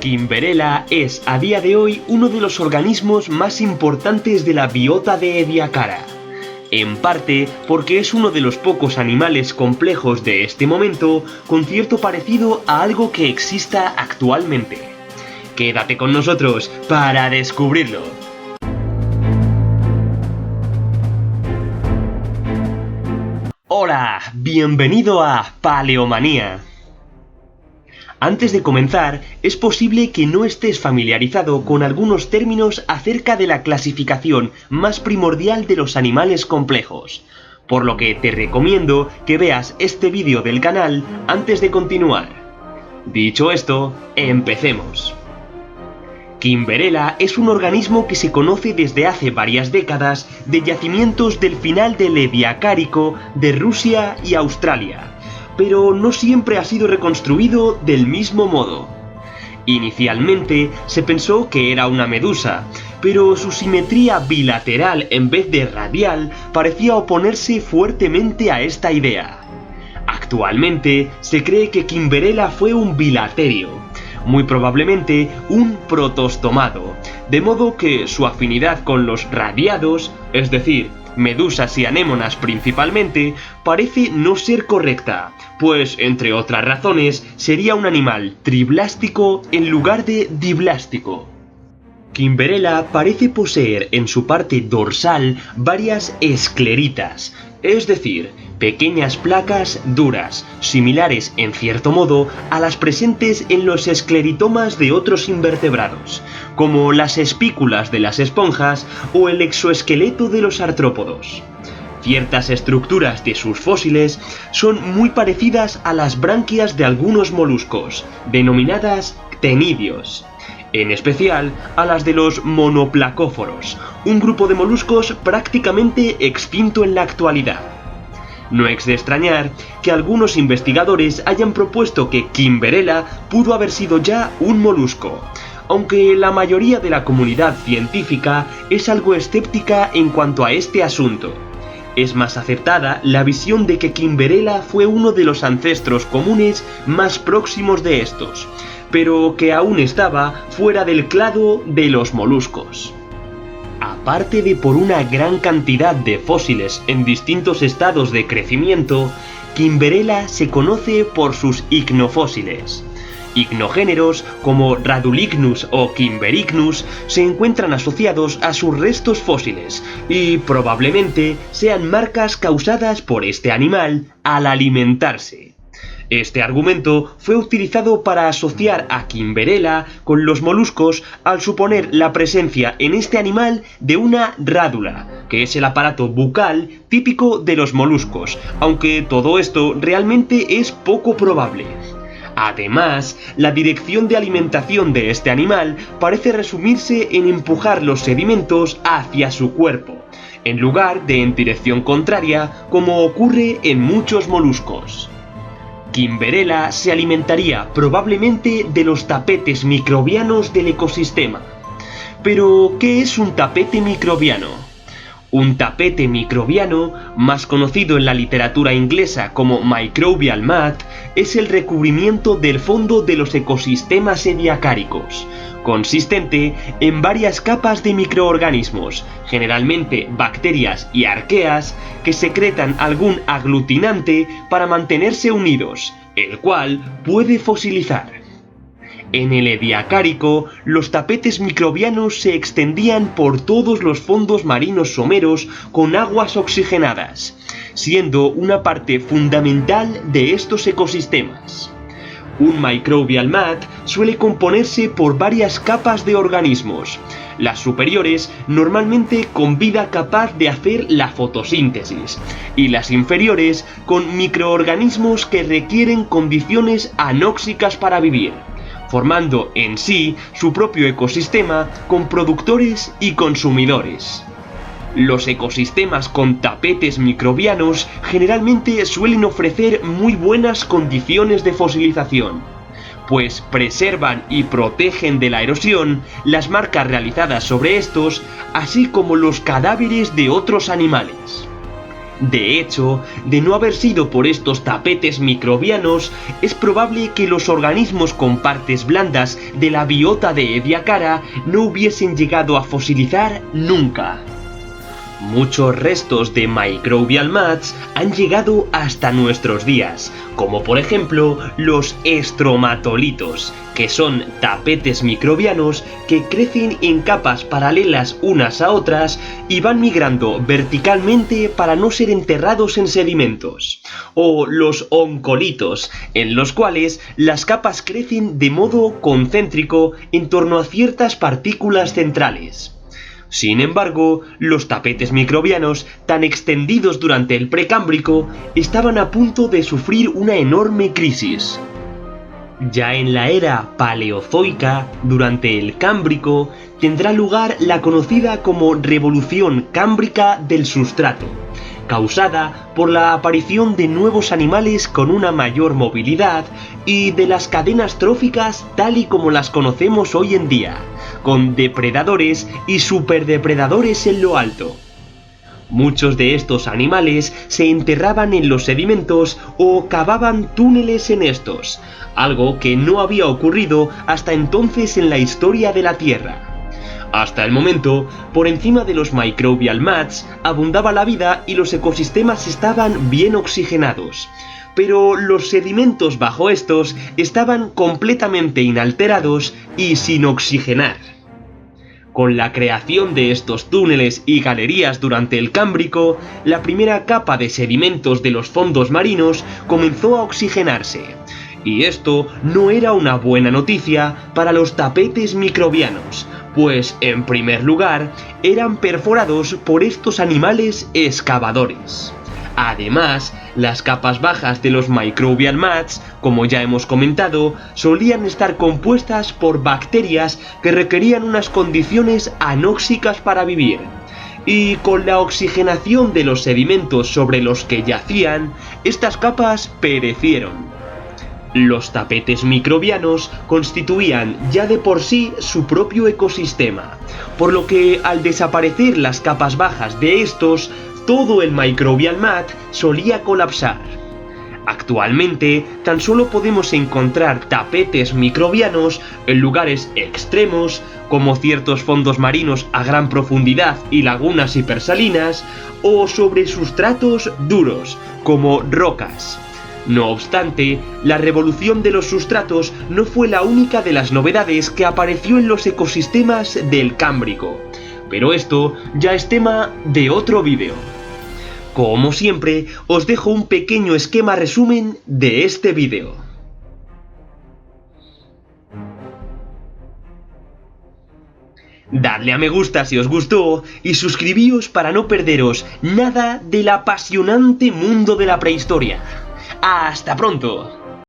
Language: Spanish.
Kimberella es a día de hoy uno de los organismos más importantes de la biota de Ediacara, en parte porque es uno de los pocos animales complejos de este momento con cierto parecido a algo que exista actualmente. Quédate con nosotros para descubrirlo. Hola, bienvenido a Paleomanía. Antes de comenzar, es posible que no estés familiarizado con algunos términos acerca de la clasificación más primordial de los animales complejos, por lo que te recomiendo que veas este vídeo del canal antes de continuar. Dicho esto, empecemos. Kimberella es un organismo que se conoce desde hace varias décadas de yacimientos del final del Ediacárico de Rusia y Australia, pero no siempre ha sido reconstruido del mismo modo. Inicialmente se pensó que era una medusa, pero su simetría bilateral en vez de radial parecía oponerse fuertemente a esta idea. Actualmente se cree que Kimberella fue un bilaterio, muy probablemente un protostomado, de modo que su afinidad con los radiados, es decir, medusas y anémonas principalmente, parece no ser correcta, pues entre otras razones sería un animal triblástico en lugar de diblástico. Kimberella parece poseer en su parte dorsal varias escleritas, es decir, pequeñas placas duras, similares en cierto modo a las presentes en los escleritomas de otros invertebrados, como las espículas de las esponjas o el exoesqueleto de los artrópodos. Ciertas estructuras de sus fósiles son muy parecidas a las branquias de algunos moluscos, denominadas ctenidios, en especial a las de los monoplacóforos, un grupo de moluscos prácticamente extinto en la actualidad. No es de extrañar que algunos investigadores hayan propuesto que Kimberella pudo haber sido ya un molusco, aunque la mayoría de la comunidad científica es algo escéptica en cuanto a este asunto. Es más aceptada la visión de que Kimberella fue uno de los ancestros comunes más próximos de estos, pero que aún estaba fuera del clado de los moluscos. Aparte de por una gran cantidad de fósiles en distintos estados de crecimiento, Kimberella se conoce por sus icnofósiles. Icnogéneros como Radulignus o Kimberignus se encuentran asociados a sus restos fósiles y probablemente sean marcas causadas por este animal al alimentarse. Este argumento fue utilizado para asociar a Kimberella con los moluscos al suponer la presencia en este animal de una rádula, que es el aparato bucal típico de los moluscos, aunque todo esto realmente es poco probable. Además, la dirección de alimentación de este animal parece resumirse en empujar los sedimentos hacia su cuerpo, en lugar de en dirección contraria, como ocurre en muchos moluscos. Kimberella se alimentaría probablemente de los tapetes microbianos del ecosistema. Pero, ¿qué es un tapete microbiano? Un tapete microbiano, más conocido en la literatura inglesa como microbial mat, es el recubrimiento del fondo de los ecosistemas ediacáricos, consistente en varias capas de microorganismos, generalmente bacterias y arqueas, que secretan algún aglutinante para mantenerse unidos, el cual puede fosilizar. En el Ediacárico, los tapetes microbianos se extendían por todos los fondos marinos someros con aguas oxigenadas, siendo una parte fundamental de estos ecosistemas. Un microbial mat suele componerse por varias capas de organismos, las superiores normalmente con vida capaz de hacer la fotosíntesis, y las inferiores con microorganismos que requieren condiciones anóxicas para vivir, formando en sí su propio ecosistema con productores y consumidores. Los ecosistemas con tapetes microbianos generalmente suelen ofrecer muy buenas condiciones de fosilización, pues preservan y protegen de la erosión las marcas realizadas sobre estos, así como los cadáveres de otros animales. De hecho, de no haber sido por estos tapetes microbianos, es probable que los organismos con partes blandas de la biota de Ediacara no hubiesen llegado a fosilizar nunca. Muchos restos de microbial mats han llegado hasta nuestros días, como por ejemplo los estromatolitos, que son tapetes microbianos que crecen en capas paralelas unas a otras y van migrando verticalmente para no ser enterrados en sedimentos, o los oncolitos, en los cuales las capas crecen de modo concéntrico en torno a ciertas partículas centrales. Sin embargo, los tapetes microbianos, tan extendidos durante el Precámbrico, estaban a punto de sufrir una enorme crisis. Ya en la era Paleozoica, durante el Cámbrico, tendrá lugar la conocida como Revolución Cámbrica del Sustrato, causada por la aparición de nuevos animales con una mayor movilidad y de las cadenas tróficas tal y como las conocemos hoy en día, con depredadores y superdepredadores en lo alto. Muchos de estos animales se enterraban en los sedimentos o cavaban túneles en estos, algo que no había ocurrido hasta entonces en la historia de la Tierra. Hasta el momento, por encima de los microbial mats abundaba la vida y los ecosistemas estaban bien oxigenados, pero los sedimentos bajo estos estaban completamente inalterados y sin oxigenar. Con la creación de estos túneles y galerías durante el Cámbrico, la primera capa de sedimentos de los fondos marinos comenzó a oxigenarse, y esto no era una buena noticia para los tapetes microbianos, pues en primer lugar eran perforados por estos animales excavadores. Además, las capas bajas de los microbial mats, como ya hemos comentado, solían estar compuestas por bacterias que requerían unas condiciones anóxicas para vivir, y con la oxigenación de los sedimentos sobre los que yacían, estas capas perecieron. Los tapetes microbianos constituían ya de por sí su propio ecosistema, por lo que al desaparecer las capas bajas de estos, todo el microbial mat solía colapsar. Actualmente, tan solo podemos encontrar tapetes microbianos en lugares extremos, como ciertos fondos marinos a gran profundidad y lagunas hipersalinas, o sobre sustratos duros, como rocas. No obstante, la revolución de los sustratos no fue la única de las novedades que apareció en los ecosistemas del Cámbrico, pero esto ya es tema de otro vídeo. Como siempre, os dejo un pequeño esquema resumen de este vídeo. Dadle a me gusta si os gustó y suscribíos para no perderos nada del apasionante mundo de la prehistoria. ¡Hasta pronto!